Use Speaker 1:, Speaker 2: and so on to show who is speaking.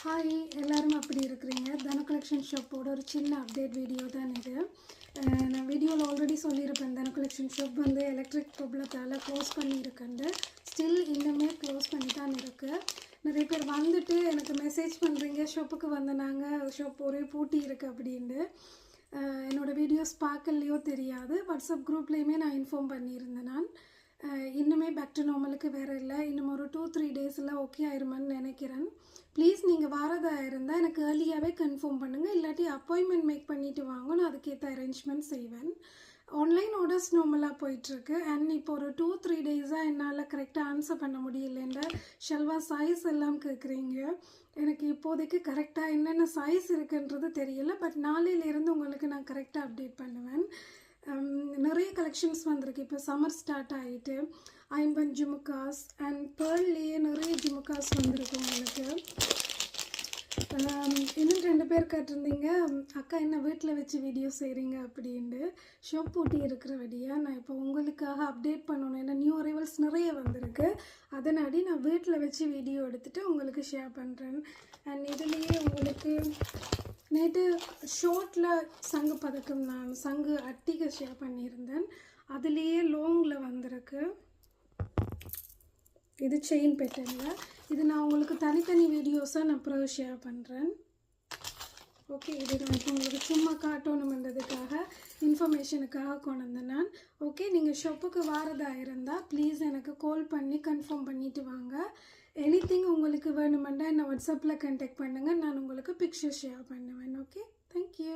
Speaker 1: Hi எல்லாரும் அப்படி இருக்கிறீங்க. தன கலெக்ஷன் ஷாப்போட ஒரு சின்ன அப்டேட் வீடியோ தான் இது. நான் வீடியோவில் ஆல்ரெடி சொல்லியிருப்பேன், தன கலெக்ஷன் ஷாப் வந்து எலக்ட்ரிக் ப்ராப்ளத்தால் க்ளோஸ் பண்ணியிருக்கேன். ஸ்டில் இன்னுமே க்ளோஸ் பண்ணி தான் இருக்குது. நிறைய பேர் வந்துட்டு எனக்கு மெசேஜ் பண்ணுறீங்க, ஷாப்புக்கு வந்தனாங்க, ஷாப் ஒரே பூட்டி இருக்குது அப்படின்ட்டு. என்னோடய வீடியோஸ் பார்க்கலையோ தெரியாது, வாட்ஸ்அப் குரூப்லேயுமே நான் இன்ஃபார்ம் பண்ணியிருந்தேன். நான் இன்னுமே பேக் டு நார்மலுக்கு வேறு இல்லை, இன்னும் ஒரு 2-3 டேஸில் ஓகே ஆயிருமான்னு நினைக்கிறேன். ப்ளீஸ் நீங்கள் வாரதாக இருந்தால் எனக்கு ஏர்லியாகவே கன்ஃபார்ம் பண்ணுங்கள், இல்லாட்டி அப்பாயின்மெண்ட் மேக் பண்ணிவிட்டு வாங்க, நான் அதுக்கேற்ற அரேஞ்ச்மெண்ட் செய்வேன். ஆன்லைன் ஆர்டர்ஸ் நார்மலாக போயிட்டுருக்கு. அண்ட் இப்போ ஒரு 2-3 டேஸாக என்னால் கரெக்டாக ஆன்சர் பண்ண முடியலன்ற ஷல்வா சைஸ் எல்லாம் கேட்குறீங்க. எனக்கு இப்போதைக்கு கரெக்டாக என்னென்ன சைஸ் இருக்குன்றது தெரியல, பட் நாளையிலேருந்து உங்களுக்கு நான் கரெக்டாக அப்டேட் பண்ணுவேன். நிறைய கலெக்ஷன்ஸ் வந்திருக்கு. இப்போ சம்மர் ஸ்டார்ட் ஆகிட்டு ஐம்பன் ஜுமுக்காஸ் அண்ட் பேர்லேயே நிறைய ஜுமுக்காஸ் வந்திருக்கு உங்களுக்கு. இன்னும் 2 பேர் கேட்டிருந்தீங்க, அக்கா என்ன வீட்டில் வச்சு வீடியோ செய்கிறீங்க அப்படின்ட்டு. ஷாப் பூட்டி இருக்கிற வழியாக நான் இப்போ உங்களுக்காக அப்டேட் பண்ணணும், ஏன்னா நியூ அரைவல்ஸ் நிறைய வந்திருக்கு. அதனாடி நான் வீட்டில் வச்சு வீடியோ எடுத்துகிட்டு உங்களுக்கு ஷேர் பண்ணுறேன். அண்ட் இதுலேயே உங்களுக்கு நேற்று ஷார்ட்டில் சங்கு பதக்கம், நான் சங்கு அட்டிகை ஷேர் பண்ணியிருந்தேன், அதுலேயே லாங்கில் வந்திருக்கு. இது செயின் பேட்டர்னில். இது நான் உங்களுக்கு தனித்தனி வீடியோஸாக நான் அப்புறம் ஷேர் பண்ணுறேன். ஓகே, இது நான் இப்போ உங்களுக்கு சும்மா காட்டணுமென்றதுக்காக இன்ஃபர்மேஷனுக்காக கொண்டு வந்தேன் நான். ஓகே, நீங்கள் ஷாப்புக்கு வாரதாக இருந்தால் ப்ளீஸ் எனக்கு கால் பண்ணி கன்ஃபார்ம் பண்ணிவிட்டு வாங்க. எனிதிங் உங்களுக்கு வேணுமெண்டா என்னை வாட்ஸ்அப்பில் கான்டாக்ட் பண்ணுங்கள், நான் உங்களுக்கு பிக்சர் ஷேர் பண்ணுவேன். Okay, thank you.